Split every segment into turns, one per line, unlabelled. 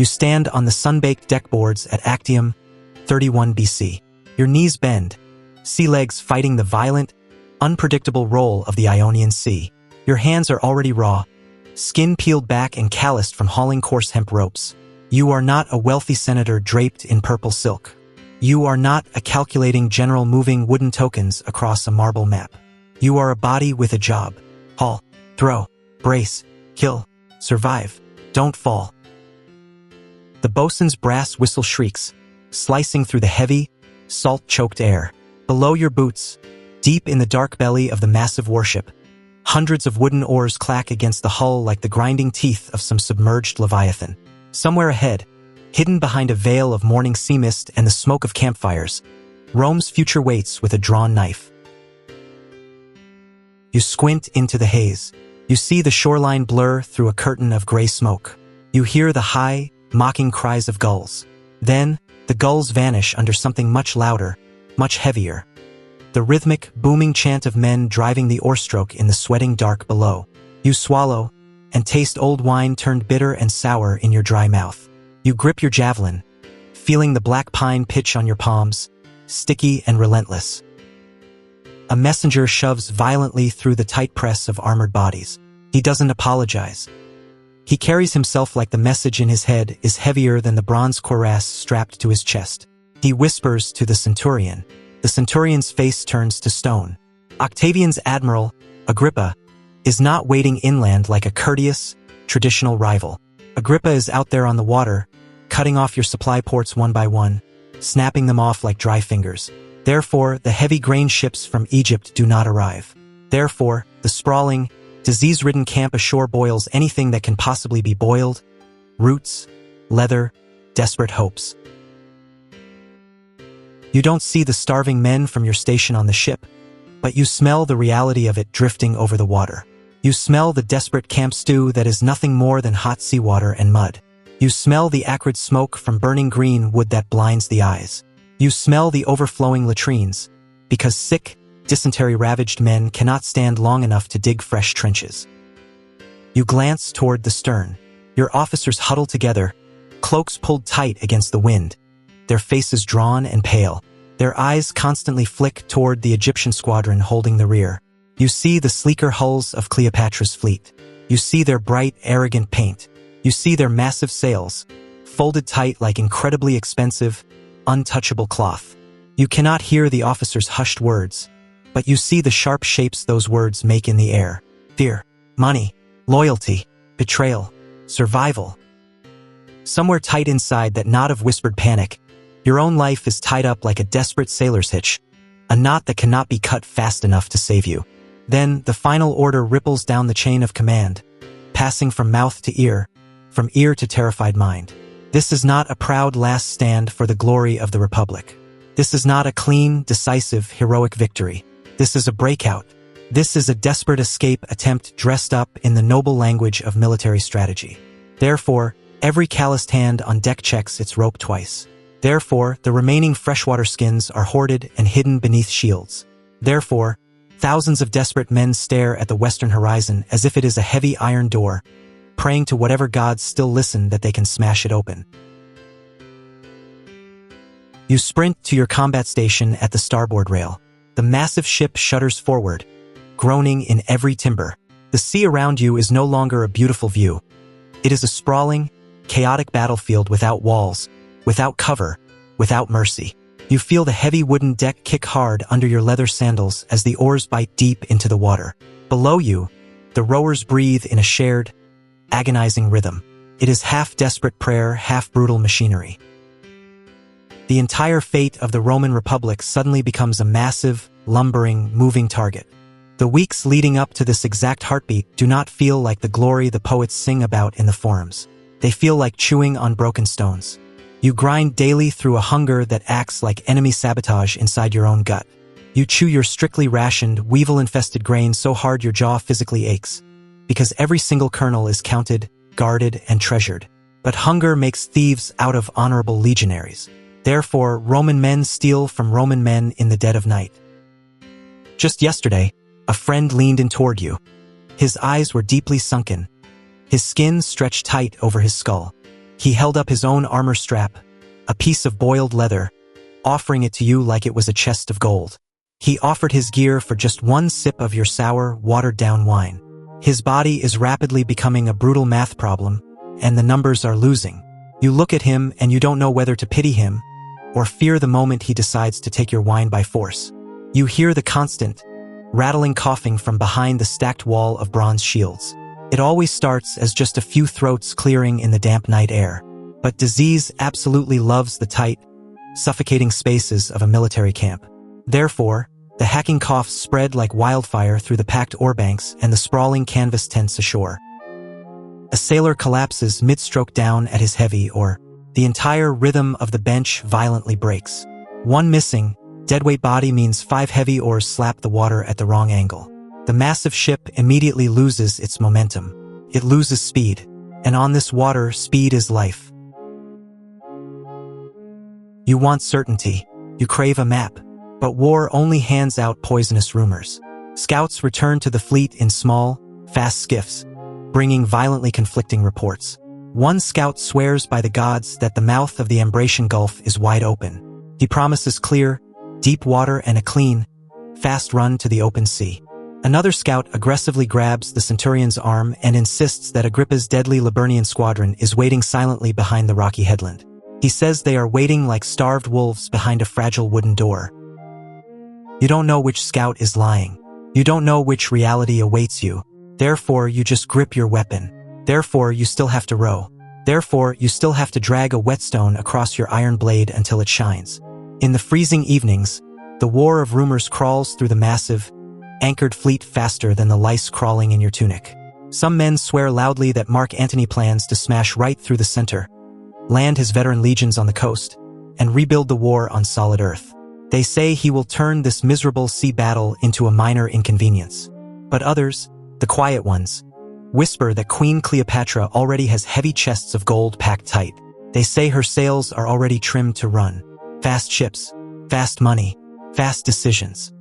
You stand on the sun-baked deck boards at Actium, 31 BC. Your knees bend, sea legs fighting the violent, unpredictable roll of the Ionian Sea. Your hands are already raw, skin peeled back and calloused from hauling coarse hemp ropes. You are not a wealthy senator draped in purple silk. You are not a calculating general moving wooden tokens across a marble map. You are a body with a job. Haul, throw, brace, kill, survive, don't fall. The boatswain's brass whistle shrieks, slicing through the heavy, salt-choked air. Below your boots, deep in the dark belly of the massive warship, hundreds of wooden oars clack against the hull like the grinding teeth of some submerged leviathan. Somewhere ahead, hidden behind a veil of morning sea mist and the smoke of campfires, Rome's future waits with a drawn knife. You squint into the haze. You see the shoreline blur through a curtain of gray smoke. You hear the high, mocking cries of gulls. Then, the gulls vanish under something much louder, much heavier. The rhythmic, booming chant of men driving the oarstroke in the sweating dark below. You swallow, and taste old wine turned bitter and sour in your dry mouth. You grip your javelin, feeling the black pine pitch on your palms, sticky and relentless. A messenger shoves violently through the tight press of armored bodies. He doesn't apologize. He carries himself like the message in his head is heavier than the bronze cuirass strapped to his chest. He whispers to the centurion. The centurion's face turns to stone. Octavian's admiral, Agrippa, is not waiting inland like a courteous, traditional rival. Agrippa is out there on the water, cutting off your supply ports one by one, snapping them off like dry fingers. Therefore, the heavy grain ships from Egypt do not arrive. Therefore, the sprawling, disease-ridden camp ashore boils anything that can possibly be boiled: roots, leather, desperate hopes. You don't see the starving men from your station on the ship, but you smell the reality of it drifting over the water. You smell the desperate camp stew that is nothing more than hot seawater and mud. You smell the acrid smoke from burning green wood that blinds the eyes. You smell the overflowing latrines, because sick, dysentery-ravaged men cannot stand long enough to dig fresh trenches. You glance toward the stern. Your officers huddle together, cloaks pulled tight against the wind, their faces drawn and pale. Their eyes constantly flick toward the Egyptian squadron holding the rear. You see the sleeker hulls of Cleopatra's fleet. You see their bright, arrogant paint. You see their massive sails, folded tight like incredibly expensive, untouchable cloth. You cannot hear the officers' hushed words, but you see the sharp shapes those words make in the air. Fear, money, loyalty, betrayal, survival. Somewhere tight inside that knot of whispered panic, your own life is tied up like a desperate sailor's hitch, a knot that cannot be cut fast enough to save you. Then the final order ripples down the chain of command, passing from mouth to ear, from ear to terrified mind. This is not a proud last stand for the glory of the Republic. This is not a clean, decisive, heroic victory. This is a breakout. This is a desperate escape attempt dressed up in the noble language of military strategy. Therefore, every calloused hand on deck checks its rope twice. Therefore, the remaining freshwater skins are hoarded and hidden beneath shields. Therefore, thousands of desperate men stare at the western horizon as if it is a heavy iron door, praying to whatever gods still listen that they can smash it open. You sprint to your combat station at the starboard rail. The massive ship shudders forward, groaning in every timber. The sea around you is no longer a beautiful view. It is a sprawling, chaotic battlefield without walls, without cover, without mercy. You feel the heavy wooden deck kick hard under your leather sandals as the oars bite deep into the water. Below you, the rowers breathe in a shared, agonizing rhythm. It is half desperate prayer, half brutal machinery. The entire fate of the Roman Republic suddenly becomes a massive, lumbering, moving target. The weeks leading up to this exact heartbeat do not feel like the glory the poets sing about in the forums. They feel like chewing on broken stones. You grind daily through a hunger that acts like enemy sabotage inside your own gut. You chew your strictly rationed, weevil-infested grain so hard your jaw physically aches, because every single kernel is counted, guarded, and treasured. But hunger makes thieves out of honorable legionaries. Therefore, Roman men steal from Roman men in the dead of night. Just yesterday, a friend leaned in toward you. His eyes were deeply sunken, his skin stretched tight over his skull. He held up his own armor strap, a piece of boiled leather, offering it to you like it was a chest of gold. He offered his gear for just one sip of your sour, watered-down wine. His body is rapidly becoming a brutal math problem, and the numbers are losing. You look at him and you don't know whether to pity him or fear the moment he decides to take your wine by force. You hear the constant, rattling coughing from behind the stacked wall of bronze shields. It always starts as just a few throats clearing in the damp night air. But disease absolutely loves the tight, suffocating spaces of a military camp. Therefore, the hacking coughs spread like wildfire through the packed ore banks and the sprawling canvas tents ashore. A sailor collapses mid-stroke down at his heavy oar. The entire rhythm of the bench violently breaks. One missing, deadweight body means 5 heavy oars slap the water at the wrong angle. The massive ship immediately loses its momentum. It loses speed, and on this water, speed is life. You want certainty. You crave a map. But war only hands out poisonous rumors. Scouts return to the fleet in small, fast skiffs, bringing violently conflicting reports. One scout swears by the gods that the mouth of the Ambracian Gulf is wide open. He promises clear, deep water and a clean, fast run to the open sea. Another scout aggressively grabs the centurion's arm and insists that Agrippa's deadly Liburnian squadron is waiting silently behind the rocky headland. He says they are waiting like starved wolves behind a fragile wooden door. You don't know which scout is lying. You don't know which reality awaits you. Therefore, you just grip your weapon. Therefore, you still have to row. Therefore, you still have to drag a whetstone across your iron blade until it shines. In the freezing evenings, the war of rumors crawls through the massive, anchored fleet faster than the lice crawling in your tunic. Some men swear loudly that Antony plans to smash right through the center, land his veteran legions on the coast, and rebuild the war on solid earth. They say he will turn this miserable sea battle into a minor inconvenience. But others, the quiet ones, whisper that Queen Cleopatra already has heavy chests of gold packed tight. They say her sails are already trimmed to run. Fast ships, fast money, fast decisions.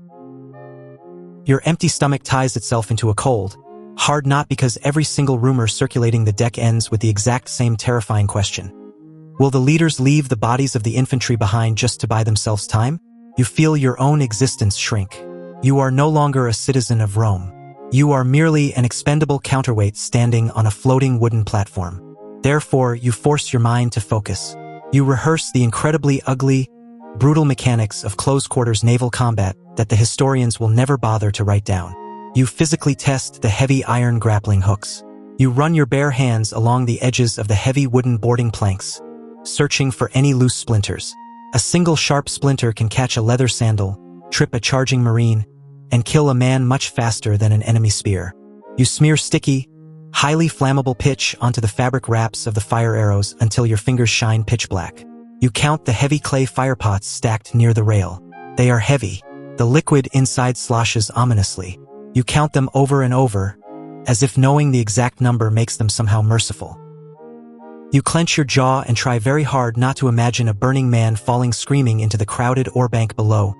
Your empty stomach ties itself into a cold, hard knot because every single rumor circulating the deck ends with the exact same terrifying question. Will the leaders leave the bodies of the infantry behind just to buy themselves time? You feel your own existence shrink. You are no longer a citizen of Rome. You are merely an expendable counterweight standing on a floating wooden platform. Therefore, you force your mind to focus. You rehearse the incredibly ugly, brutal mechanics of close-quarters naval combat that the historians will never bother to write down. You physically test the heavy iron grappling hooks. You run your bare hands along the edges of the heavy wooden boarding planks, searching for any loose splinters. A single sharp splinter can catch a leather sandal, trip a charging marine, and kill a man much faster than an enemy spear. You smear sticky, highly flammable pitch onto the fabric wraps of the fire arrows until your fingers shine pitch black. You count the heavy clay firepots stacked near the rail. They are heavy. The liquid inside sloshes ominously. You count them over and over, as if knowing the exact number makes them somehow merciful. You clench your jaw and try very hard not to imagine a burning man falling screaming into the crowded oarbank below,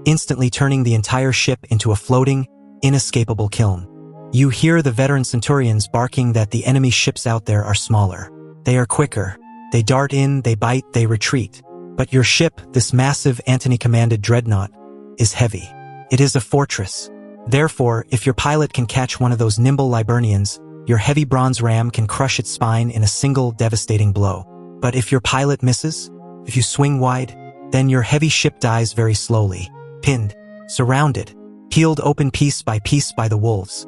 instantly turning the entire ship into a floating, inescapable kiln. You hear the veteran centurions barking that the enemy ships out there are smaller. They are quicker. They dart in, they bite, they retreat. But your ship, this massive Antony-commanded dreadnought, is heavy. It is a fortress. Therefore, if your pilot can catch one of those nimble Liburnians, your heavy bronze ram can crush its spine in a single devastating blow. But if your pilot misses, if you swing wide, then your heavy ship dies very slowly, pinned, surrounded, peeled open piece by the wolves.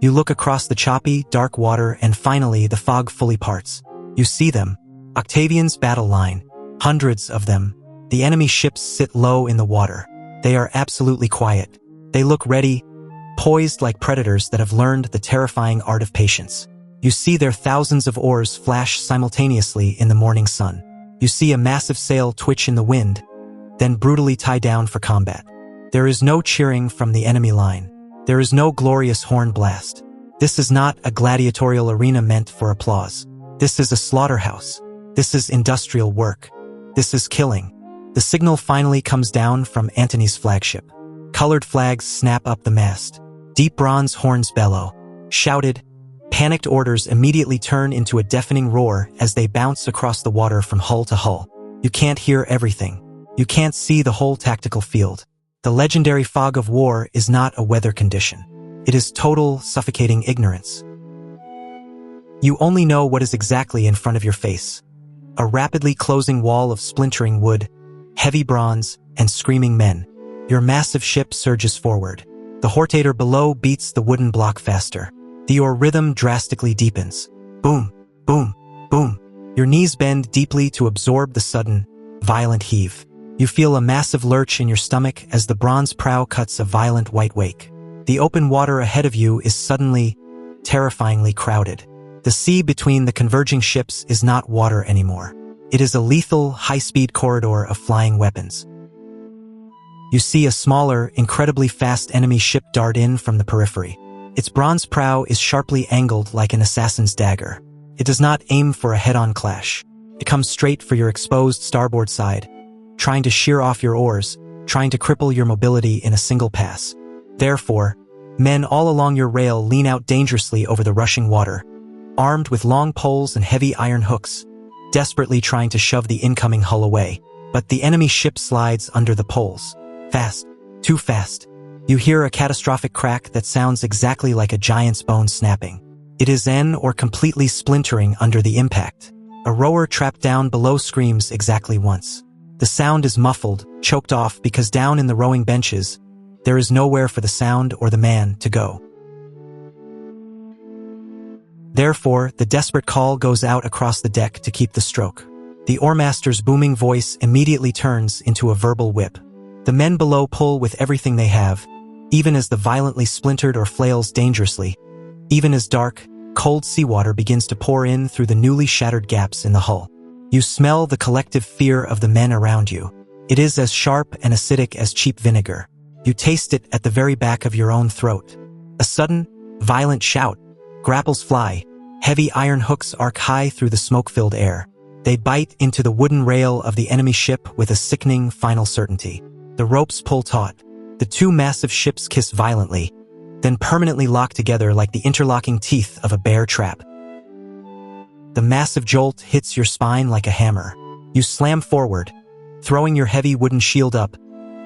You look across the choppy, dark water and finally the fog fully parts. You see them, Octavian's battle line, hundreds of them. The enemy ships sit low in the water. They are absolutely quiet. They look ready, poised like predators that have learned the terrifying art of patience. You see their thousands of oars flash simultaneously in the morning sun. You see a massive sail twitch in the wind, then brutally tie down for combat. There is no cheering from the enemy line. There is no glorious horn blast. This is not a gladiatorial arena meant for applause. This is a slaughterhouse. This is industrial work. This is killing. The signal finally comes down from Antony's flagship. Colored flags snap up the mast. Deep bronze horns bellow. Shouted, panicked orders immediately turn into a deafening roar as they bounce across the water from hull to hull. You can't hear everything. You can't see the whole tactical field. The legendary fog of war is not a weather condition. It is total, suffocating ignorance. You only know what is exactly in front of your face. A rapidly closing wall of splintering wood, heavy bronze, and screaming men. Your massive ship surges forward. The hortator below beats the wooden block faster. Your rhythm drastically deepens. Boom, boom, boom. Your knees bend deeply to absorb the sudden, violent heave. You feel a massive lurch in your stomach as the bronze prow cuts a violent white wake. The open water ahead of you is suddenly, terrifyingly crowded. The sea between the converging ships is not water anymore. It is a lethal, high-speed corridor of flying weapons. You see a smaller, incredibly fast enemy ship dart in from the periphery. Its bronze prow is sharply angled like an assassin's dagger. It does not aim for a head-on clash. It comes straight for your exposed starboard side, trying to shear off your oars, trying to cripple your mobility in a single pass. Therefore, men all along your rail lean out dangerously over the rushing water, armed with long poles and heavy iron hooks, desperately trying to shove the incoming hull away. But the enemy ship slides under the poles. Fast. Too fast. You hear a catastrophic crack that sounds exactly like a giant's bone snapping. It is or completely splintering under the impact. A rower trapped down below screams exactly once. The sound is muffled, choked off because down in the rowing benches, there is nowhere for the sound or the man to go. Therefore, the desperate call goes out across the deck to keep the stroke. The oarmaster's booming voice immediately turns into a verbal whip. The men below pull with everything they have, even as the violently splintered or flails dangerously, even as dark, cold seawater begins to pour in through the newly shattered gaps in the hull. You smell the collective fear of the men around you. It is as sharp and acidic as cheap vinegar. You taste it at the very back of your own throat. A sudden, violent shout. Grapples fly. Heavy iron hooks arc high through the smoke-filled air. They bite into the wooden rail of the enemy ship with a sickening final certainty. The ropes pull taut. The two massive ships kiss violently, then permanently lock together like the interlocking teeth of a bear trap. The massive jolt hits your spine like a hammer. You slam forward, throwing your heavy wooden shield up,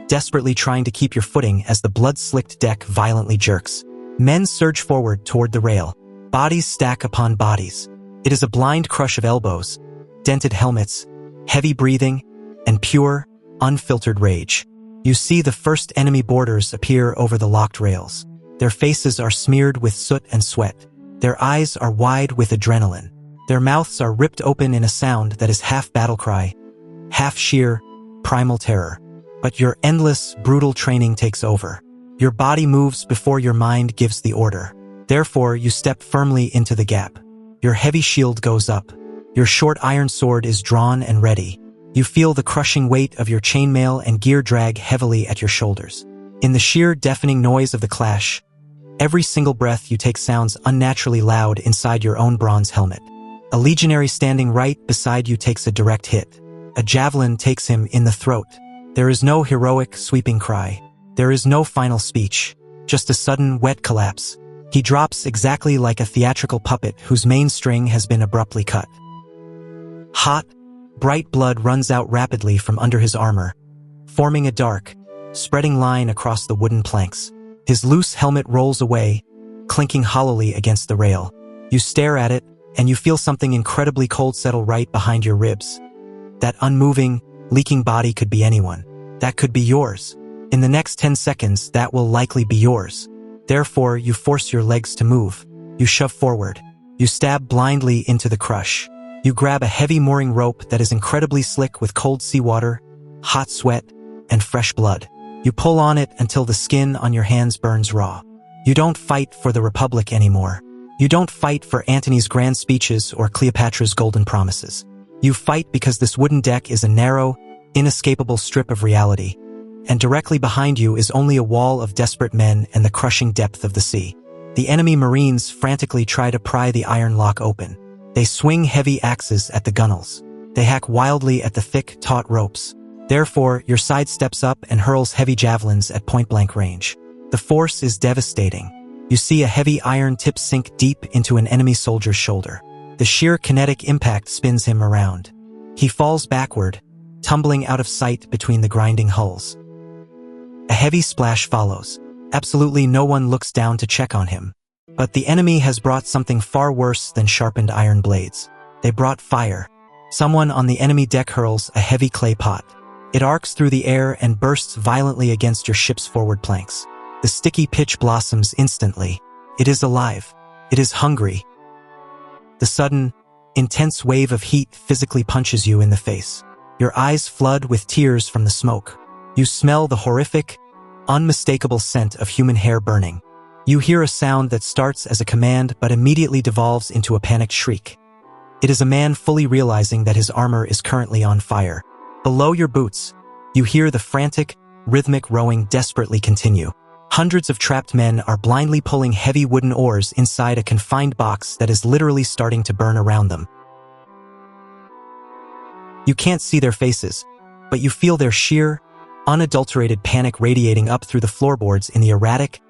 desperately trying to keep your footing as the blood-slicked deck violently jerks. Men surge forward toward the rail. Bodies stack upon bodies. It is a blind crush of elbows, dented helmets, heavy breathing, and pure, unfiltered rage. You see the first enemy boarders appear over the locked rails. Their faces are smeared with soot and sweat. Their eyes are wide with adrenaline. Their mouths are ripped open in a sound that is half battle cry, half sheer, primal terror. But your endless, brutal training takes over. Your body moves before your mind gives the order. Therefore, you step firmly into the gap. Your heavy shield goes up. Your short iron sword is drawn and ready. You feel the crushing weight of your chainmail and gear drag heavily at your shoulders. In the sheer deafening noise of the clash, every single breath you take sounds unnaturally loud inside your own bronze helmet. A legionary standing right beside you takes a direct hit. A javelin takes him in the throat. There is no heroic, sweeping cry. There is no final speech. Just a sudden, wet collapse. He drops exactly like a theatrical puppet whose mainstring has been abruptly cut. Hot, bright blood runs out rapidly from under his armor, forming a dark, spreading line across the wooden planks. His loose helmet rolls away, clinking hollowly against the rail. You stare at it, and you feel something incredibly cold settle right behind your ribs. That unmoving, leaking body could be anyone. That could be yours. In the next 10 seconds, that will likely be yours. Therefore, you force your legs to move. You shove forward. You stab blindly into the crush. You grab a heavy mooring rope that is incredibly slick with cold seawater, hot sweat, and fresh blood. You pull on it until the skin on your hands burns raw. You don't fight for the Republic anymore. You don't fight for Antony's grand speeches or Cleopatra's golden promises. You fight because this wooden deck is a narrow, inescapable strip of reality, and directly behind you is only a wall of desperate men and the crushing depth of the sea. The enemy Marines frantically try to pry the iron lock open. They swing heavy axes at the gunwales. They hack wildly at the thick, taut ropes. Therefore, your side steps up and hurls heavy javelins at point-blank range. The force is devastating. You see a heavy iron tip sink deep into an enemy soldier's shoulder. The sheer kinetic impact spins him around. He falls backward, tumbling out of sight between the grinding hulls. A heavy splash follows. Absolutely no one looks down to check on him. But the enemy has brought something far worse than sharpened iron blades. They brought fire. Someone on the enemy deck hurls a heavy clay pot. It arcs through the air and bursts violently against your ship's forward planks. The sticky pitch blossoms instantly. It is alive. It is hungry. The sudden, intense wave of heat physically punches you in the face. Your eyes flood with tears from the smoke. You smell the horrific, unmistakable scent of human hair burning. You hear a sound that starts as a command but immediately devolves into a panicked shriek. It is a man fully realizing that his armor is currently on fire. Below your boots, you hear the frantic, rhythmic rowing desperately continue. Hundreds of trapped men are blindly pulling heavy wooden oars inside a confined box that is literally starting to burn around them. You can't see their faces, but you feel their sheer, unadulterated panic radiating up through the floorboards in the erratic,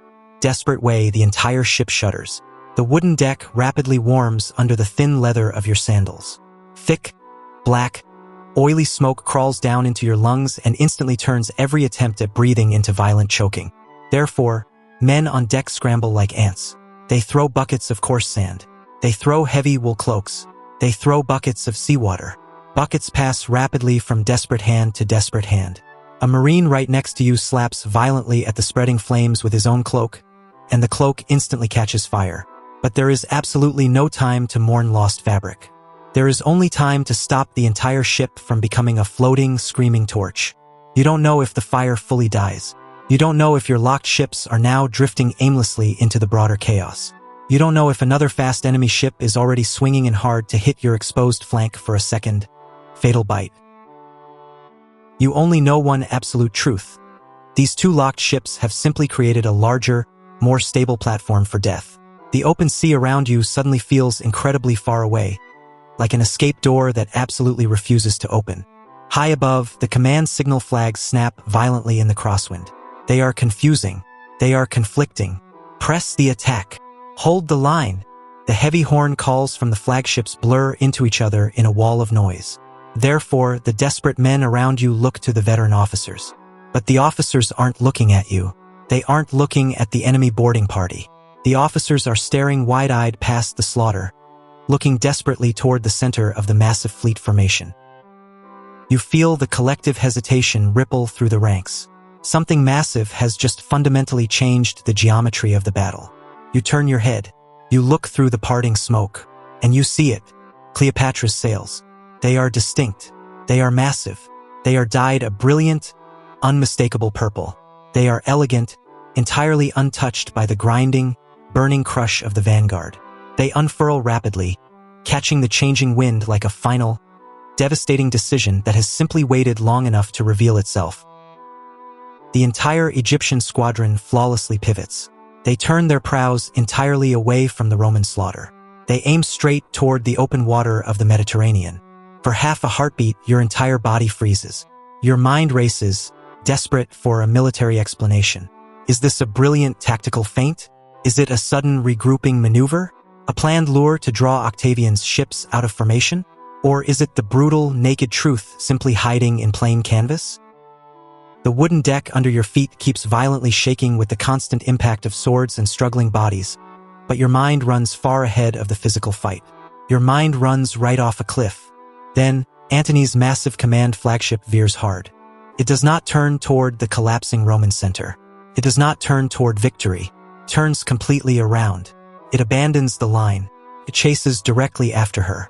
desperate way the entire ship shudders. The wooden deck rapidly warms under the thin leather of your sandals. Thick, black, oily smoke crawls down into your lungs and instantly turns every attempt at breathing into violent choking. Therefore, men on deck scramble like ants. They throw buckets of coarse sand. They throw heavy wool cloaks. They throw buckets of seawater. Buckets pass rapidly from desperate hand to desperate hand. A marine right next to you slaps violently at the spreading flames with his own cloak, and the cloak instantly catches fire. But there is absolutely no time to mourn lost fabric. There is only time to stop the entire ship from becoming a floating, screaming torch. You don't know if the fire fully dies. You don't know if your locked ships are now drifting aimlessly into the broader chaos. You don't know if another fast enemy ship is already swinging in hard to hit your exposed flank for a second, fatal bite. You only know one absolute truth. These two locked ships have simply created a larger, more stable platform for death. The open sea around you suddenly feels incredibly far away, like an escape door that absolutely refuses to open. High above, the command signal flags snap violently in the crosswind. They are confusing. They are conflicting. Press the attack. Hold the line. The heavy horn calls from the flagships blur into each other in a wall of noise. Therefore, the desperate men around you look to the veteran officers. But the officers aren't looking at you. They aren't looking at the enemy boarding party. The officers are staring wide-eyed past the slaughter, looking desperately toward the center of the massive fleet formation. You feel the collective hesitation ripple through the ranks. Something massive has just fundamentally changed the geometry of the battle. You turn your head. You look through the parting smoke, and you see it. Cleopatra's sails. They are distinct. They are massive. They are dyed a brilliant, unmistakable purple. They are elegant, entirely untouched by the grinding, burning crush of the vanguard. They unfurl rapidly, catching the changing wind like a final, devastating decision that has simply waited long enough to reveal itself. The entire Egyptian squadron flawlessly pivots. They turn their prows entirely away from the Roman slaughter. They aim straight toward the open water of the Mediterranean. For half a heartbeat, your entire body freezes. Your mind races, desperate for a military explanation. Is this a brilliant tactical feint? Is it a sudden regrouping maneuver? A planned lure to draw Octavian's ships out of formation? Or is it the brutal, naked truth simply hiding in plain canvas? The wooden deck under your feet keeps violently shaking with the constant impact of swords and struggling bodies, but your mind runs far ahead of the physical fight. Your mind runs right off a cliff. Then, Antony's massive command flagship veers hard. It does not turn toward the collapsing Roman center. It does not turn toward victory. It turns completely around. It abandons the line. It chases directly after her.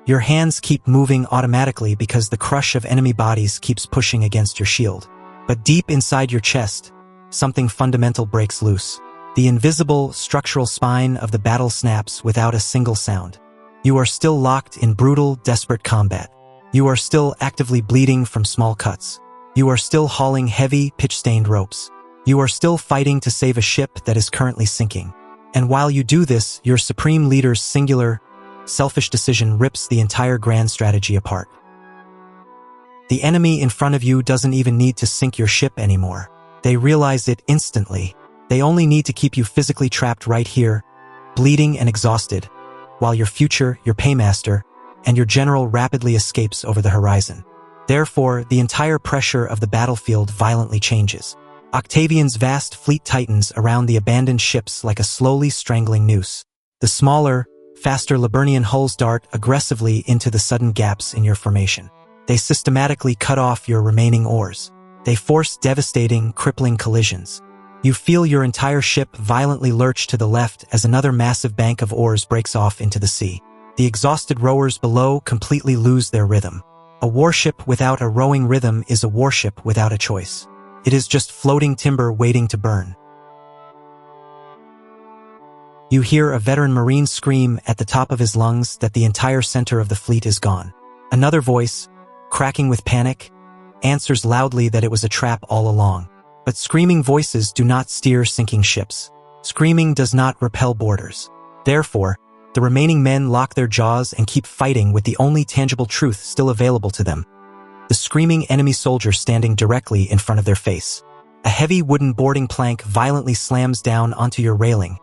Your hands keep moving automatically because the crush of enemy bodies keeps pushing against your shield. But deep inside your chest, something fundamental breaks loose. The invisible, structural spine of the battle snaps without a single sound. You are still locked in brutal, desperate combat. You are still actively bleeding from small cuts. You are still hauling heavy, pitch-stained ropes. You are still fighting to save a ship that is currently sinking. And while you do this, your supreme leader's singular, selfish decision rips the entire grand strategy apart. The enemy in front of you doesn't even need to sink your ship anymore. They realize it instantly. They only need to keep you physically trapped right here, bleeding and exhausted, while your future, your paymaster, and your general rapidly escapes over the horizon. Therefore, the entire pressure of the battlefield violently changes. Octavian's vast fleet tightens around the abandoned ships like a slowly strangling noose. The smaller, faster Liburnian hulls dart aggressively into the sudden gaps in your formation. They systematically cut off your remaining oars. They force devastating, crippling collisions. You feel your entire ship violently lurch to the left as another massive bank of oars breaks off into the sea. The exhausted rowers below completely lose their rhythm. A warship without a rowing rhythm is a warship without a choice. It is just floating timber waiting to burn. You hear a veteran marine scream at the top of his lungs that the entire center of the fleet is gone. Another voice, cracking with panic, answers loudly that it was a trap all along. But screaming voices do not steer sinking ships. Screaming does not repel borders. Therefore, the remaining men lock their jaws and keep fighting with the only tangible truth still available to them: the screaming enemy soldier standing directly in front of their face. A heavy wooden boarding plank violently slams down onto your railing,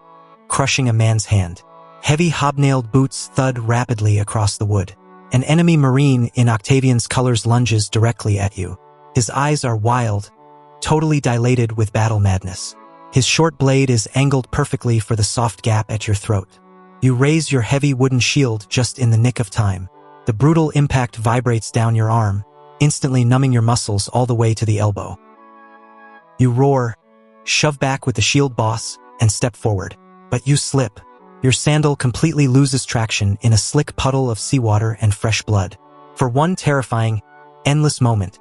crushing a man's hand. Heavy hobnailed boots thud rapidly across the wood. An enemy marine in Octavian's colors lunges directly at you. His eyes are wild, totally dilated with battle madness. His short blade is angled perfectly for the soft gap at your throat. You raise your heavy wooden shield just in the nick of time. The brutal impact vibrates down your arm, instantly numbing your muscles all the way to the elbow. You roar, shove back with the shield boss, and step forward. But you slip. Your sandal completely loses traction in a slick puddle of seawater and fresh blood. For one terrifying, endless moment,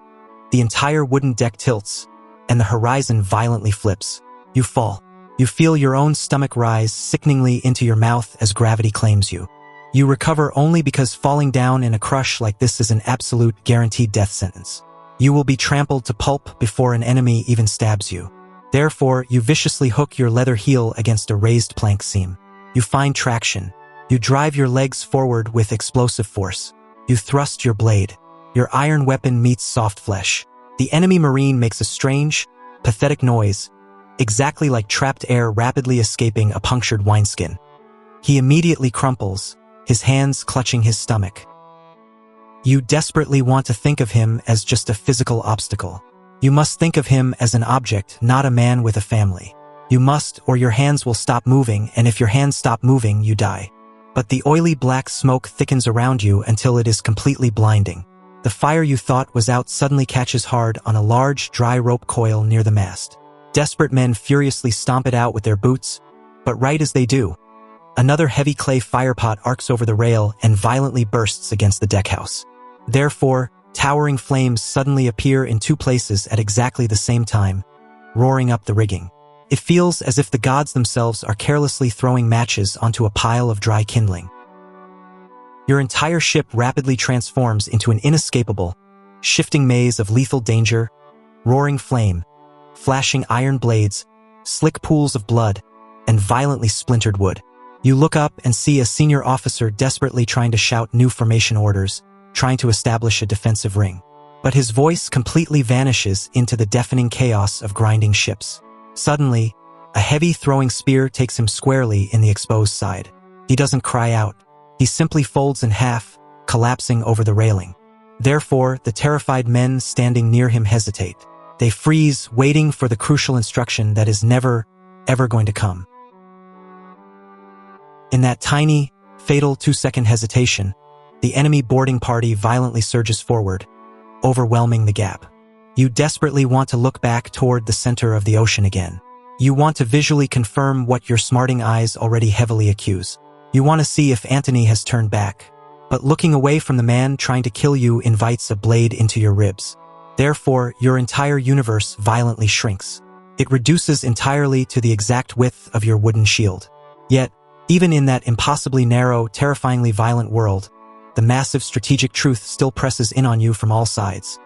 the entire wooden deck tilts, and the horizon violently flips. You fall. You feel your own stomach rise sickeningly into your mouth as gravity claims you. You recover only because falling down in a crush like this is an absolute guaranteed death sentence. You will be trampled to pulp before an enemy even stabs you. Therefore, you viciously hook your leather heel against a raised plank seam. You find traction. You drive your legs forward with explosive force. You thrust your blade. Your iron weapon meets soft flesh. The enemy marine makes a strange, pathetic noise, exactly like trapped air rapidly escaping a punctured wineskin. He immediately crumples, his hands clutching his stomach. You desperately want to think of him as just a physical obstacle. You must think of him as an object, not a man with a family. You must, or your hands will stop moving, and if your hands stop moving, you die. But the oily black smoke thickens around you until it is completely blinding. The fire you thought was out suddenly catches hard on a large, dry rope coil near the mast. Desperate men furiously stomp it out with their boots, but right as they do, another heavy clay firepot arcs over the rail and violently bursts against the deckhouse. Therefore, towering flames suddenly appear in two places at exactly the same time, roaring up the rigging. It feels as if the gods themselves are carelessly throwing matches onto a pile of dry kindling. Your entire ship rapidly transforms into an inescapable, shifting maze of lethal danger, roaring flame, flashing iron blades, slick pools of blood, and violently splintered wood. You look up and see a senior officer desperately trying to shout new formation orders, trying to establish a defensive ring. But his voice completely vanishes into the deafening chaos of grinding ships. Suddenly, a heavy throwing spear takes him squarely in the exposed side. He doesn't cry out. He simply folds in half, collapsing over the railing. Therefore, the terrified men standing near him hesitate. They freeze, waiting for the crucial instruction that is never, ever going to come. In that tiny, fatal 2-second hesitation, the enemy boarding party violently surges forward, overwhelming the gap. You desperately want to look back toward the center of the ocean again. You want to visually confirm what your smarting eyes already heavily accuse. You want to see if Antony has turned back. But looking away from the man trying to kill you invites a blade into your ribs. Therefore, your entire universe violently shrinks. It reduces entirely to the exact width of your wooden shield. Yet, even in that impossibly narrow, terrifyingly violent world, the massive strategic truth still presses in on you from all sides.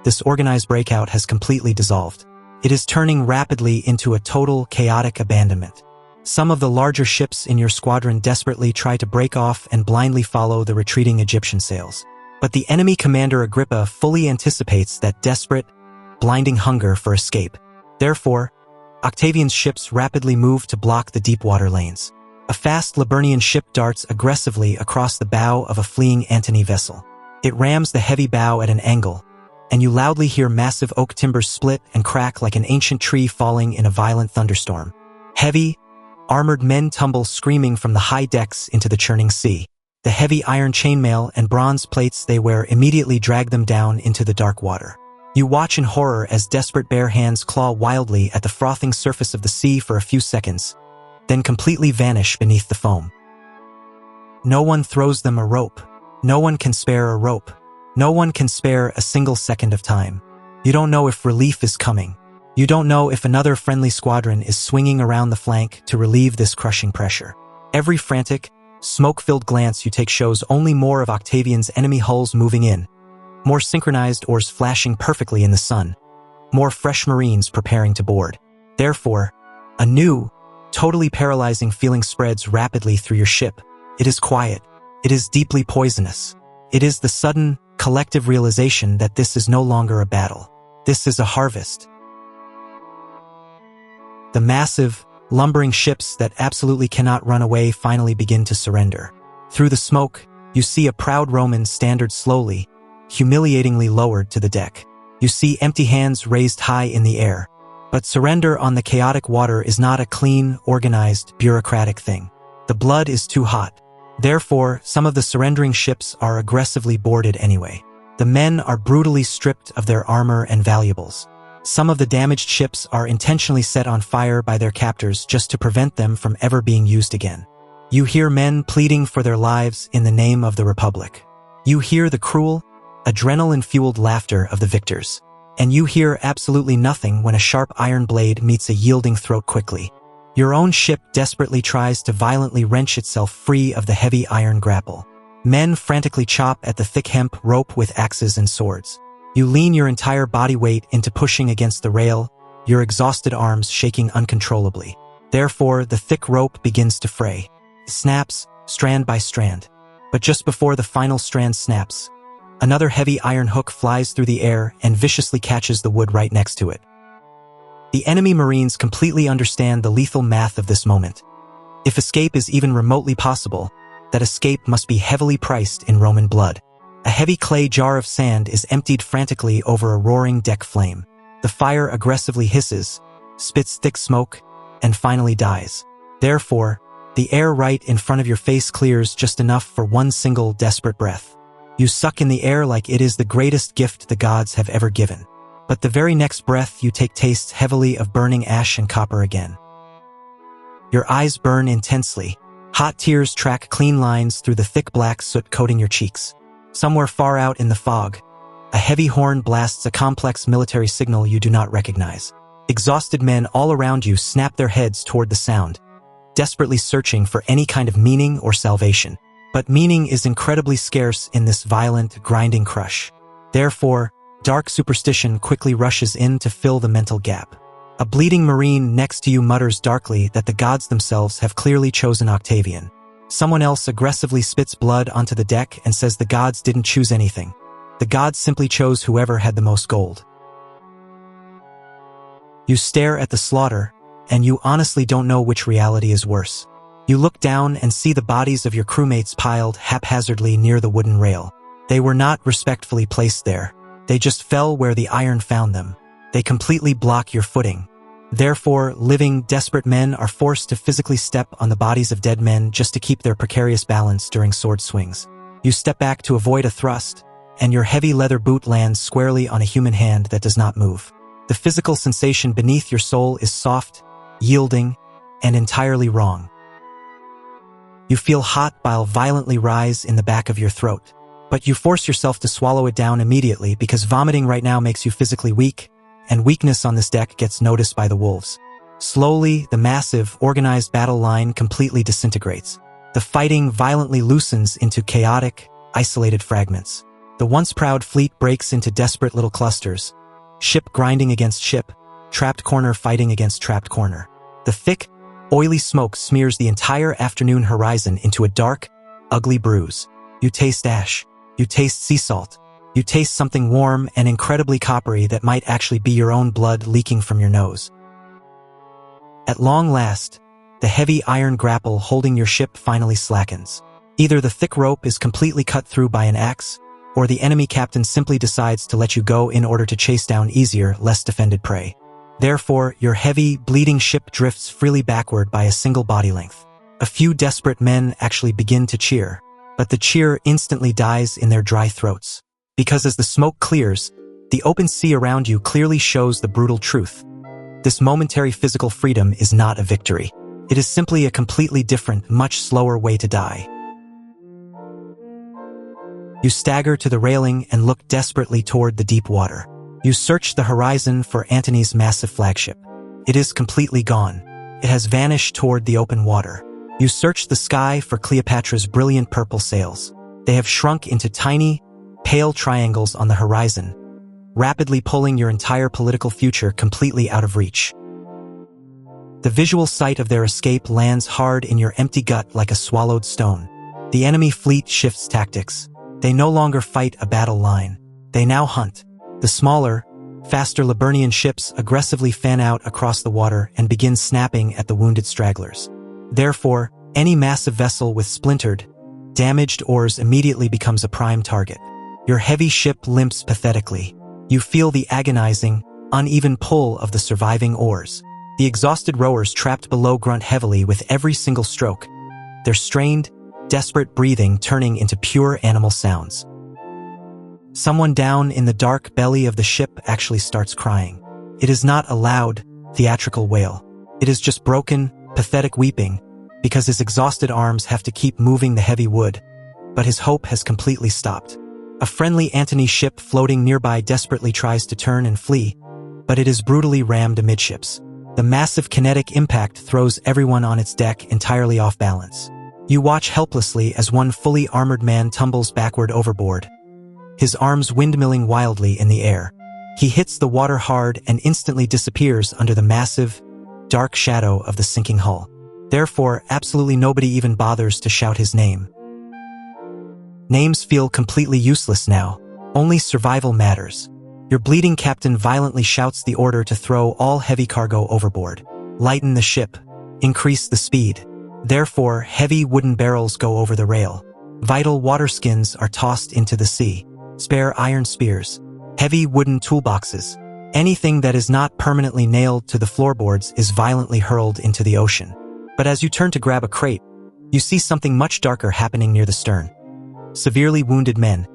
This organized breakout has completely dissolved. It is turning rapidly into a total, chaotic abandonment. Some of the larger ships in your squadron desperately try to break off and blindly follow the retreating Egyptian sails. But the enemy commander Agrippa fully anticipates that desperate, blinding hunger for escape. Therefore, Octavian's ships rapidly move to block the deep water lanes. A fast Liburnian ship darts aggressively across the bow of a fleeing Antony vessel. It rams the heavy bow at an angle, and you loudly hear massive oak timbers split and crack like an ancient tree falling in a violent thunderstorm. Heavy, armored men tumble screaming from the high decks into the churning sea. The heavy iron chainmail and bronze plates they wear immediately drag them down into the dark water. You watch in horror as desperate bare hands claw wildly at the frothing surface of the sea for a few seconds, then completely vanish beneath the foam. No one throws them a rope. No one can spare a rope. No one can spare a single second of time. You don't know if relief is coming. You don't know if another friendly squadron is swinging around the flank to relieve this crushing pressure. Every frantic, smoke-filled glance you take shows only more of Octavian's enemy hulls moving in, more synchronized oars flashing perfectly in the sun, more fresh marines preparing to board. Therefore, a new, totally paralyzing feeling spreads rapidly through your ship. It is quiet. It is deeply poisonous. It is the sudden, collective realization that this is no longer a battle. This is a harvest. The massive, lumbering ships that absolutely cannot run away finally begin to surrender. Through the smoke, you see a proud Roman standard slowly, humiliatingly lowered to the deck. You see empty hands raised high in the air. But surrender on the chaotic water is not a clean, organized, bureaucratic thing. The blood is too hot. Therefore, some of the surrendering ships are aggressively boarded anyway. The men are brutally stripped of their armor and valuables. Some of the damaged ships are intentionally set on fire by their captors just to prevent them from ever being used again. You hear men pleading for their lives in the name of the Republic. You hear the cruel, adrenaline-fueled laughter of the victors. And you hear absolutely nothing when a sharp iron blade meets a yielding throat quickly. Your own ship desperately tries to violently wrench itself free of the heavy iron grapple. Men frantically chop at the thick hemp rope with axes and swords. You lean your entire body weight into pushing against the rail, your exhausted arms shaking uncontrollably. Therefore, the thick rope begins to fray. It snaps, strand by strand. But just before the final strand snaps, another heavy iron hook flies through the air and viciously catches the wood right next to it. The enemy Marines completely understand the lethal math of this moment. If escape is even remotely possible, that escape must be heavily priced in Roman blood. A heavy clay jar of sand is emptied frantically over a roaring deck flame. The fire aggressively hisses, spits thick smoke, and finally dies. Therefore, the air right in front of your face clears just enough for one single desperate breath. You suck in the air like it is the greatest gift the gods have ever given. But the very next breath you take tastes heavily of burning ash and copper again. Your eyes burn intensely. Hot tears track clean lines through the thick black soot coating your cheeks. Somewhere far out in the fog, a heavy horn blasts a complex military signal you do not recognize. Exhausted men all around you snap their heads toward the sound, desperately searching for any kind of meaning or salvation. But meaning is incredibly scarce in this violent, grinding crush. Therefore, dark superstition quickly rushes in to fill the mental gap. A bleeding marine next to you mutters darkly that the gods themselves have clearly chosen Octavian. Someone else aggressively spits blood onto the deck and says the gods didn't choose anything. The gods simply chose whoever had the most gold. You stare at the slaughter, and you honestly don't know which reality is worse. You look down and see the bodies of your crewmates piled haphazardly near the wooden rail. They were not respectfully placed there. They just fell where the iron found them. They completely block your footing. Therefore, living, desperate men are forced to physically step on the bodies of dead men just to keep their precarious balance during sword swings. You step back to avoid a thrust, and your heavy leather boot lands squarely on a human hand that does not move. The physical sensation beneath your soul is soft, yielding, and entirely wrong. You feel hot bile violently rise in the back of your throat, but you force yourself to swallow it down immediately because vomiting right now makes you physically weak, and weakness on this deck gets noticed by the wolves. Slowly, the massive, organized battle line completely disintegrates. The fighting violently loosens into chaotic, isolated fragments. The once proud fleet breaks into desperate little clusters, ship grinding against ship, trapped corner fighting against trapped corner. The thick, oily smoke smears the entire afternoon horizon into a dark, ugly bruise. You taste ash. You taste sea salt. You taste something warm and incredibly coppery that might actually be your own blood leaking from your nose. At long last, the heavy iron grapple holding your ship finally slackens. Either the thick rope is completely cut through by an axe, or the enemy captain simply decides to let you go in order to chase down easier, less defended prey. Therefore, your heavy, bleeding ship drifts freely backward by a single body length. A few desperate men actually begin to cheer, but the cheer instantly dies in their dry throats. Because as the smoke clears, the open sea around you clearly shows the brutal truth. This momentary physical freedom is not a victory. It is simply a completely different, much slower way to die. You stagger to the railing and look desperately toward the deep water. You search the horizon for Antony's massive flagship. It is completely gone. It has vanished toward the open water. You search the sky for Cleopatra's brilliant purple sails. They have shrunk into tiny, pale triangles on the horizon, rapidly pulling your entire political future completely out of reach. The visual sight of their escape lands hard in your empty gut like a swallowed stone. The enemy fleet shifts tactics. They no longer fight a battle line. They now hunt. The smaller, faster Liburnian ships aggressively fan out across the water and begin snapping at the wounded stragglers. Therefore, any massive vessel with splintered, damaged oars immediately becomes a prime target. Your heavy ship limps pathetically. You feel the agonizing, uneven pull of the surviving oars. The exhausted rowers trapped below grunt heavily with every single stroke, their strained, desperate breathing turning into pure animal sounds. Someone down in the dark belly of the ship actually starts crying. It is not a loud, theatrical wail. It is just broken, pathetic weeping, because his exhausted arms have to keep moving the heavy wood, but his hope has completely stopped. A friendly Antony ship floating nearby desperately tries to turn and flee, but it is brutally rammed amidships. The massive kinetic impact throws everyone on its deck entirely off balance. You watch helplessly as one fully armored man tumbles backward overboard, his arms windmilling wildly in the air. He hits the water hard and instantly disappears under the massive, dark shadow of the sinking hull. Therefore, absolutely nobody even bothers to shout his name. Names feel completely useless now. Only survival matters. Your bleeding captain violently shouts the order to throw all heavy cargo overboard. Lighten the ship. Increase the speed. Therefore, heavy wooden barrels go over the rail. Vital water skins are tossed into the sea. Spare iron spears. Heavy wooden toolboxes. Anything that is not permanently nailed to the floorboards is violently hurled into the ocean. But as you turn to grab a crate, you see something much darker happening near the stern. Severely wounded men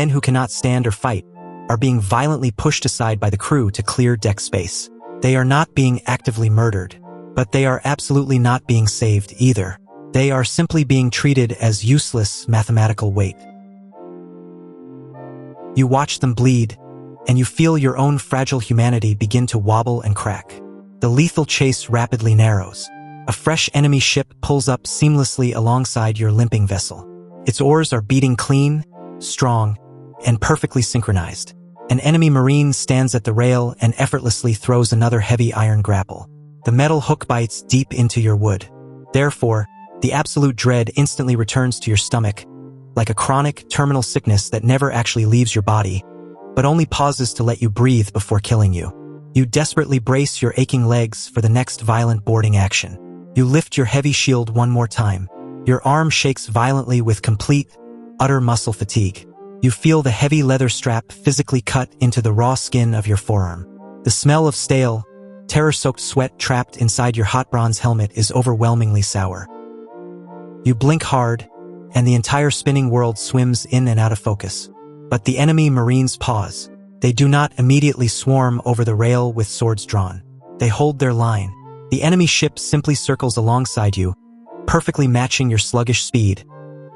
who cannot stand or fight, are being violently pushed aside by the crew to clear deck space. They are not being actively murdered, but they are absolutely not being saved either. They are simply being treated as useless mathematical weight. You watch them bleed, and you feel your own fragile humanity begin to wobble and crack. The lethal chase rapidly narrows. A fresh enemy ship pulls up seamlessly alongside your limping vessel. Its oars are beating clean, strong, and perfectly synchronized. An enemy marine stands at the rail and effortlessly throws another heavy iron grapple. The metal hook bites deep into your wood. Therefore, the absolute dread instantly returns to your stomach, like a chronic, terminal sickness that never actually leaves your body, but only pauses to let you breathe before killing you. You desperately brace your aching legs for the next violent boarding action. You lift your heavy shield one more time. Your arm shakes violently with complete, utter muscle fatigue. You feel the heavy leather strap physically cut into the raw skin of your forearm. The smell of stale, terror-soaked sweat trapped inside your hot bronze helmet is overwhelmingly sour. You blink hard, and the entire spinning world swims in and out of focus. But the enemy marines pause. They do not immediately swarm over the rail with swords drawn. They hold their line. The enemy ship simply circles alongside you, perfectly matching your sluggish speed,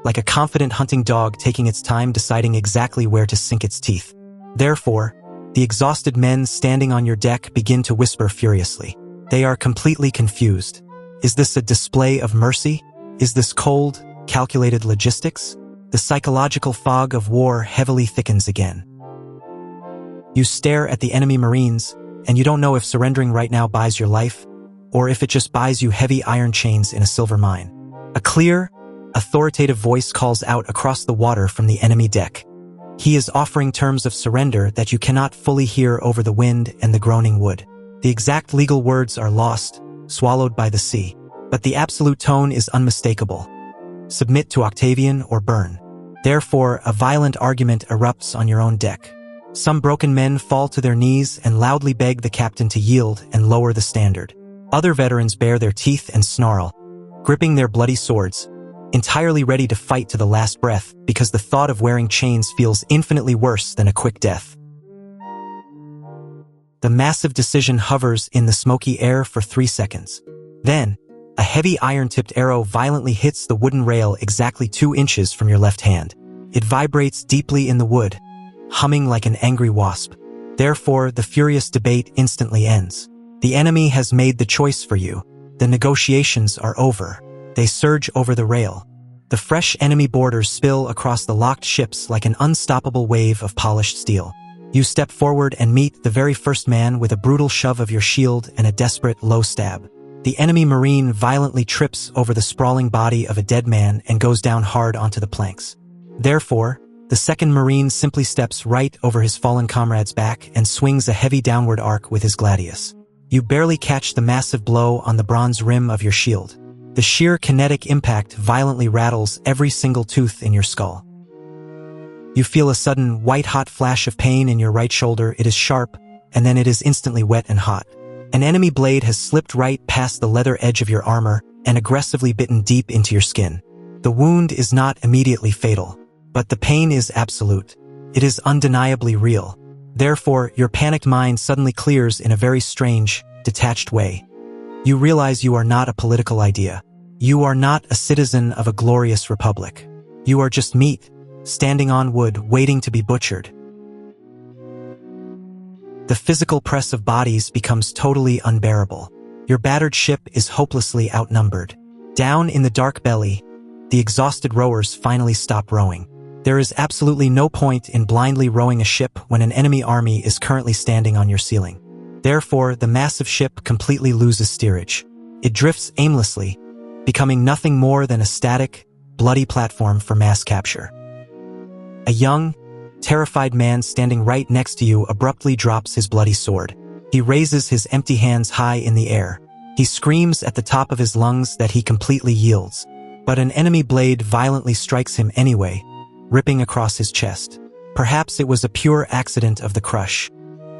like a confident hunting dog taking its time deciding exactly where to sink its teeth. Therefore, the exhausted men standing on your deck begin to whisper furiously. They are completely confused. Is this a display of mercy? Is this cold, calculated logistics? The psychological fog of war heavily thickens again. You stare at the enemy marines, and you don't know if surrendering right now buys your life, or if it just buys you heavy iron chains in a silver mine. A clear, authoritative voice calls out across the water from the enemy deck. He is offering terms of surrender that you cannot fully hear over the wind and the groaning wood. The exact legal words are lost, swallowed by the sea. But the absolute tone is unmistakable. Submit to Octavian or burn. Therefore, a violent argument erupts on your own deck. Some broken men fall to their knees and loudly beg the captain to yield and lower the standard. Other veterans bare their teeth and snarl, gripping their bloody swords, entirely ready to fight to the last breath because the thought of wearing chains feels infinitely worse than a quick death. The massive decision hovers in the smoky air for 3 seconds. Then, a heavy iron-tipped arrow violently hits the wooden rail exactly 2 inches from your left hand. It vibrates deeply in the wood, humming like an angry wasp. Therefore, the furious debate instantly ends. The enemy has made the choice for you. The negotiations are over. They surge over the rail. The fresh enemy boarders spill across the locked ships like an unstoppable wave of polished steel. You step forward and meet the very first man with a brutal shove of your shield and a desperate low stab. The enemy marine violently trips over the sprawling body of a dead man and goes down hard onto the planks. Therefore, the second marine simply steps right over his fallen comrade's back and swings a heavy downward arc with his gladius. You barely catch the massive blow on the bronze rim of your shield. The sheer kinetic impact violently rattles every single tooth in your skull. You feel a sudden white-hot flash of pain in your right shoulder. It is sharp, and then it is instantly wet and hot. An enemy blade has slipped right past the leather edge of your armor and aggressively bitten deep into your skin. The wound is not immediately fatal, but the pain is absolute. It is undeniably real. Therefore, your panicked mind suddenly clears in a very strange, detached way. You realize you are not a political idea. You are not a citizen of a glorious republic. You are just meat, standing on wood, waiting to be butchered. The physical press of bodies becomes totally unbearable. Your battered ship is hopelessly outnumbered. Down in the dark belly, the exhausted rowers finally stop rowing. There is absolutely no point in blindly rowing a ship when an enemy army is currently standing on your ceiling. Therefore, the massive ship completely loses steerage. It drifts aimlessly, becoming nothing more than a static, bloody platform for mass capture. A young, terrified man standing right next to you abruptly drops his bloody sword. He raises his empty hands high in the air. He screams at the top of his lungs that he completely yields. But an enemy blade violently strikes him anyway, ripping across his chest. Perhaps it was a pure accident of the crush.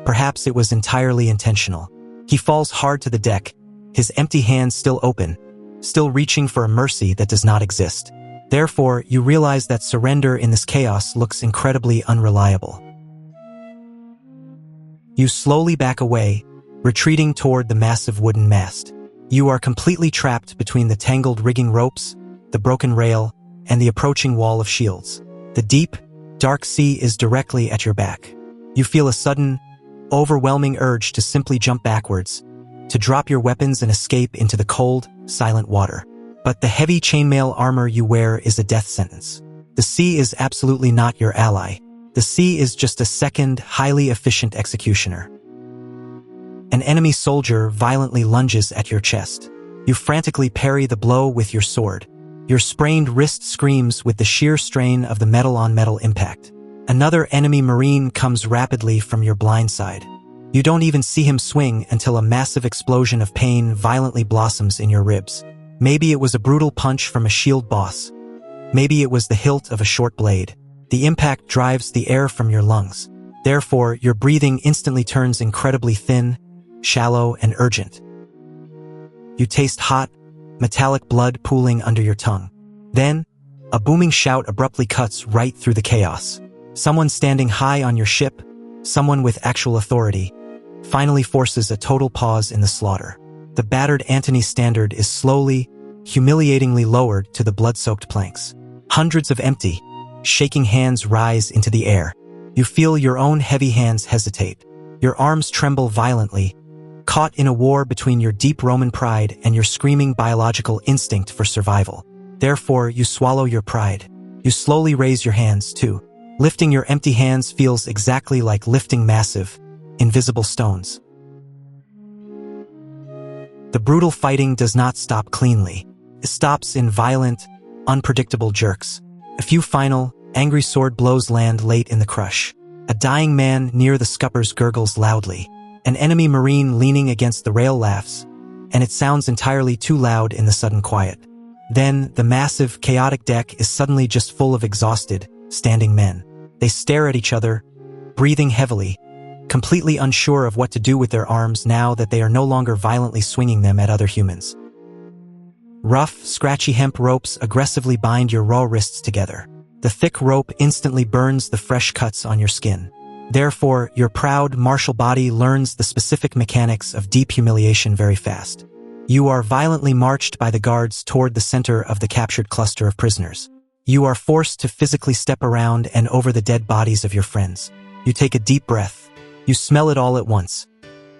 Perhaps it was entirely intentional. He falls hard to the deck, his empty hands still open, still reaching for a mercy that does not exist. Therefore, you realize that surrender in this chaos looks incredibly unreliable. You slowly back away, retreating toward the massive wooden mast. You are completely trapped between the tangled rigging ropes, the broken rail, and the approaching wall of shields. The deep, dark sea is directly at your back. You feel a sudden, overwhelming urge to simply jump backwards, to drop your weapons and escape into the cold, silent water. But the heavy chainmail armor you wear is a death sentence. The sea is absolutely not your ally. The sea is just a second, highly efficient executioner. An enemy soldier violently lunges at your chest. You frantically parry the blow with your sword. Your sprained wrist screams with the sheer strain of the metal-on-metal impact. Another enemy marine comes rapidly from your blind side. You don't even see him swing until a massive explosion of pain violently blossoms in your ribs. Maybe it was a brutal punch from a shield boss. Maybe it was the hilt of a short blade. The impact drives the air from your lungs. Therefore, your breathing instantly turns incredibly thin, shallow, and urgent. You taste hot, metallic blood pooling under your tongue. Then, a booming shout abruptly cuts right through the chaos. Someone standing high on your ship, someone with actual authority, finally forces a total pause in the slaughter. The battered Antony standard is slowly, humiliatingly lowered to the blood-soaked planks. Hundreds of empty, shaking hands rise into the air. You feel your own heavy hands hesitate. Your arms tremble violently, caught in a war between your deep Roman pride and your screaming biological instinct for survival. Therefore, you swallow your pride. You slowly raise your hands, too. Lifting your empty hands feels exactly like lifting massive, invisible stones. The brutal fighting does not stop cleanly. It stops in violent, unpredictable jerks. A few final, angry sword blows land late in the crush. A dying man near the scuppers gurgles loudly. An enemy marine leaning against the rail laughs, and it sounds entirely too loud in the sudden quiet. Then, the massive, chaotic deck is suddenly just full of exhausted, standing men. They stare at each other, breathing heavily, completely unsure of what to do with their arms now that they are no longer violently swinging them at other humans. Rough, scratchy hemp ropes aggressively bind your raw wrists together. The thick rope instantly burns the fresh cuts on your skin. Therefore, your proud, martial body learns the specific mechanics of deep humiliation very fast. You are violently marched by the guards toward the center of the captured cluster of prisoners. You are forced to physically step around and over the dead bodies of your friends. You take a deep breath. You smell it all at once.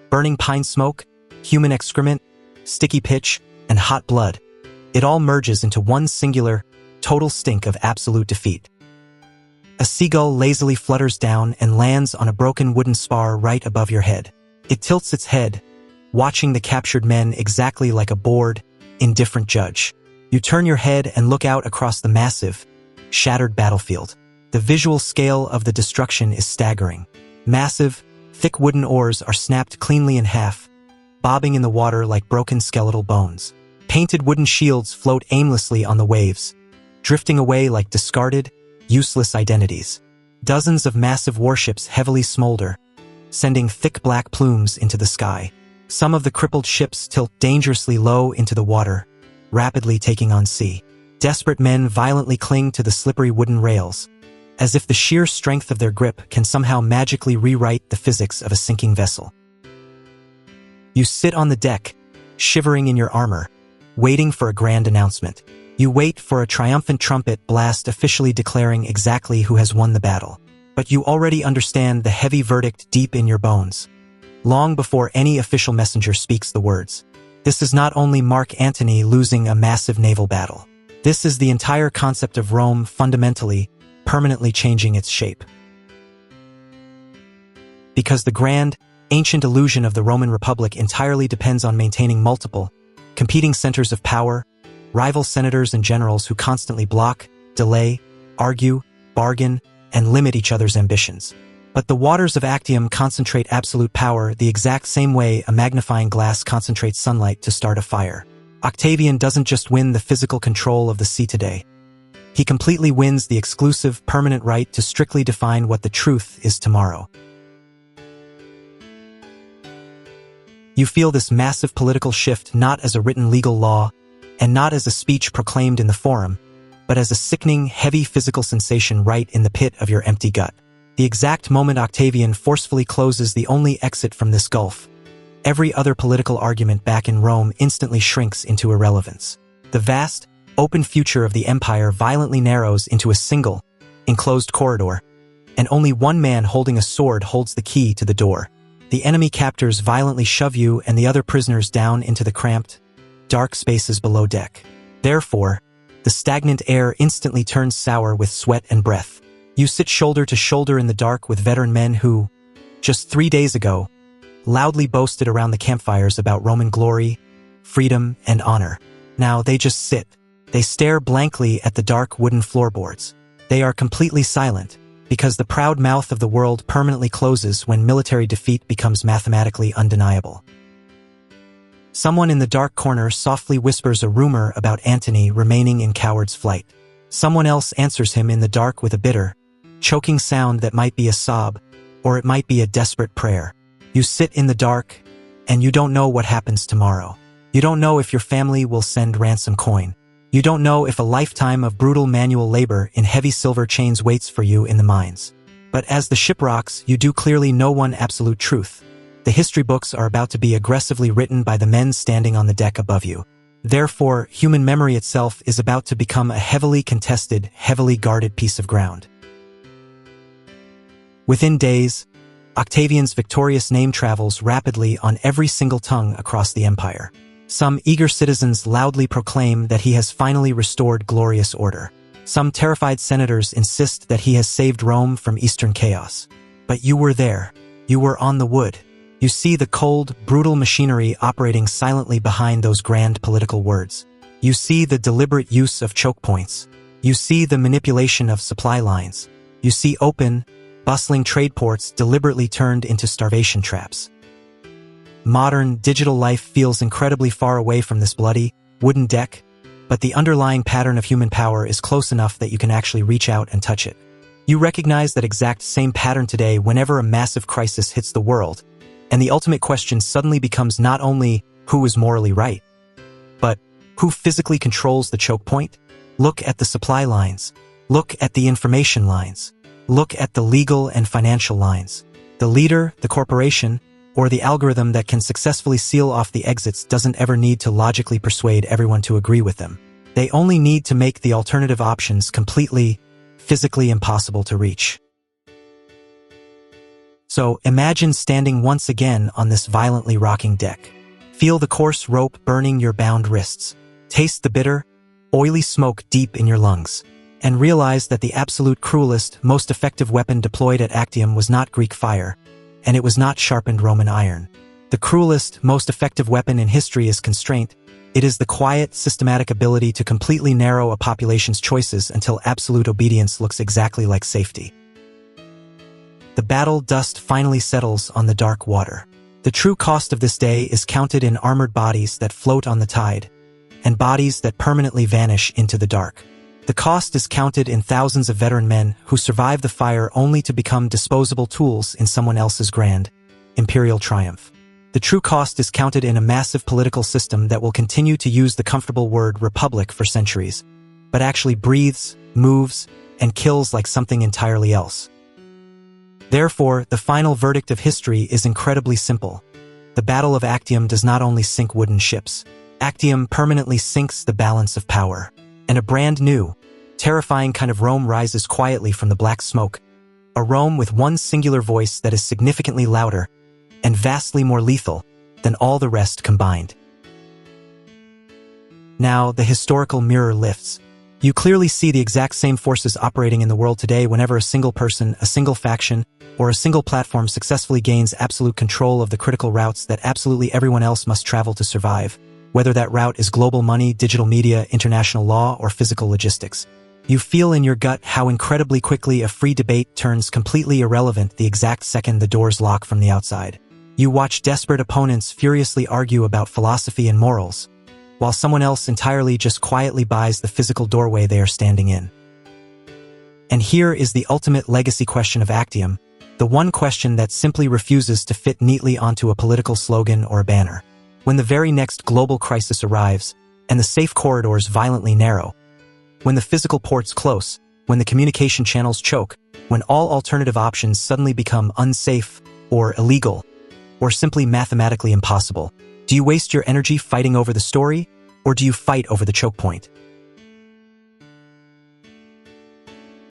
Burning pine smoke, human excrement, sticky pitch, and hot blood. It all merges into one singular, total stink of absolute defeat. A seagull lazily flutters down and lands on a broken wooden spar right above your head. It tilts its head, watching the captured men exactly like a bored, indifferent judge. You turn your head and look out across the massive, shattered battlefield. The visual scale of the destruction is staggering. Massive, thick wooden oars are snapped cleanly in half, bobbing in the water like broken skeletal bones. Painted wooden shields float aimlessly on the waves, drifting away like discarded, useless identities. Dozens of massive warships heavily smolder, sending thick black plumes into the sky. Some of the crippled ships tilt dangerously low into the water, rapidly taking on sea. Desperate men violently cling to the slippery wooden rails, as if the sheer strength of their grip can somehow magically rewrite the physics of a sinking vessel. You sit on the deck, shivering in your armor, waiting for a grand announcement. You wait for a triumphant trumpet blast officially declaring exactly who has won the battle. But you already understand the heavy verdict deep in your bones, long before any official messenger speaks the words. This is not only Mark Antony losing a massive naval battle. This is the entire concept of Rome fundamentally, permanently changing its shape. Because the grand, ancient illusion of the Roman Republic entirely depends on maintaining multiple, competing centers of power, rival senators and generals who constantly block, delay, argue, bargain, and limit each other's ambitions. But the waters of Actium concentrate absolute power the exact same way a magnifying glass concentrates sunlight to start a fire. Octavian doesn't just win the physical control of the sea today. He completely wins the exclusive, permanent right to strictly define what the truth is tomorrow. You feel this massive political shift not as a written legal law, and not as a speech proclaimed in the forum, but as a sickening, heavy physical sensation right in the pit of your empty gut. The exact moment Octavian forcefully closes the only exit from this gulf, every other political argument back in Rome instantly shrinks into irrelevance. The vast, open future of the empire violently narrows into a single, enclosed corridor, and only one man holding a sword holds the key to the door. The enemy captors violently shove you and the other prisoners down into the cramped, dark spaces below deck. Therefore, the stagnant air instantly turns sour with sweat and breath. You sit shoulder to shoulder in the dark with veteran men who, just 3 days ago, loudly boasted around the campfires about Roman glory, freedom, and honor. Now they just sit. They stare blankly at the dark wooden floorboards. They are completely silent, because the proud mouth of the world permanently closes when military defeat becomes mathematically undeniable. Someone in the dark corner softly whispers a rumor about Antony remaining in coward's flight. Someone else answers him in the dark with a bitter, choking sound that might be a sob, or it might be a desperate prayer. You sit in the dark, and you don't know what happens tomorrow. You don't know if your family will send ransom coin. You don't know if a lifetime of brutal manual labor in heavy silver chains waits for you in the mines. But as the ship rocks, you do clearly know one absolute truth. The history books are about to be aggressively written by the men standing on the deck above you. Therefore, human memory itself is about to become a heavily contested, heavily guarded piece of ground. Within days, Octavian's victorious name travels rapidly on every single tongue across the empire. Some eager citizens loudly proclaim that he has finally restored glorious order. Some terrified senators insist that he has saved Rome from Eastern chaos. But you were there. You were on the wood. You see the cold, brutal machinery operating silently behind those grand political words. You see the deliberate use of choke points. You see the manipulation of supply lines. You see open, bustling trade ports deliberately turned into starvation traps. Modern, digital life feels incredibly far away from this bloody, wooden deck, but the underlying pattern of human power is close enough that you can actually reach out and touch it. You recognize that exact same pattern today whenever a massive crisis hits the world, and the ultimate question suddenly becomes not only who is morally right, but who physically controls the choke point? Look at the supply lines. Look at the information lines. Look at the legal and financial lines. The leader, the corporation, or the algorithm that can successfully seal off the exits doesn't ever need to logically persuade everyone to agree with them. They only need to make the alternative options completely, physically impossible to reach. So imagine standing once again on this violently rocking deck. Feel the coarse rope burning your bound wrists. Taste the bitter, oily smoke deep in your lungs. And realize that the absolute cruelest, most effective weapon deployed at Actium was not Greek fire, and it was not sharpened Roman iron. The cruelest, most effective weapon in history is constraint. It is the quiet, systematic ability to completely narrow a population's choices until absolute obedience looks exactly like safety. The battle dust finally settles on the dark water. The true cost of this day is counted in armored bodies that float on the tide, and bodies that permanently vanish into the dark. The cost is counted in thousands of veteran men who survive the fire only to become disposable tools in someone else's grand, imperial triumph. The true cost is counted in a massive political system that will continue to use the comfortable word republic for centuries, but actually breathes, moves, and kills like something entirely else. Therefore, the final verdict of history is incredibly simple. The Battle of Actium does not only sink wooden ships. Actium permanently sinks the balance of power. And a brand new, terrifying kind of Rome rises quietly from the black smoke. A Rome with one singular voice that is significantly louder and vastly more lethal than all the rest combined. Now, the historical mirror lifts. You clearly see the exact same forces operating in the world today whenever a single person, a single faction, or a single platform successfully gains absolute control of the critical routes that absolutely everyone else must travel to survive, whether that route is global money, digital media, international law, or physical logistics. You feel in your gut how incredibly quickly a free debate turns completely irrelevant the exact second the doors lock from the outside. You watch desperate opponents furiously argue about philosophy and morals, while someone else entirely just quietly buys the physical doorway they are standing in. And here is the ultimate legacy question of Actium, the one question that simply refuses to fit neatly onto a political slogan or a banner. When the very next global crisis arrives, and the safe corridors violently narrow, when the physical ports close, when the communication channels choke, when all alternative options suddenly become unsafe, or illegal, or simply mathematically impossible, do you waste your energy fighting over the story, or do you fight over the choke point?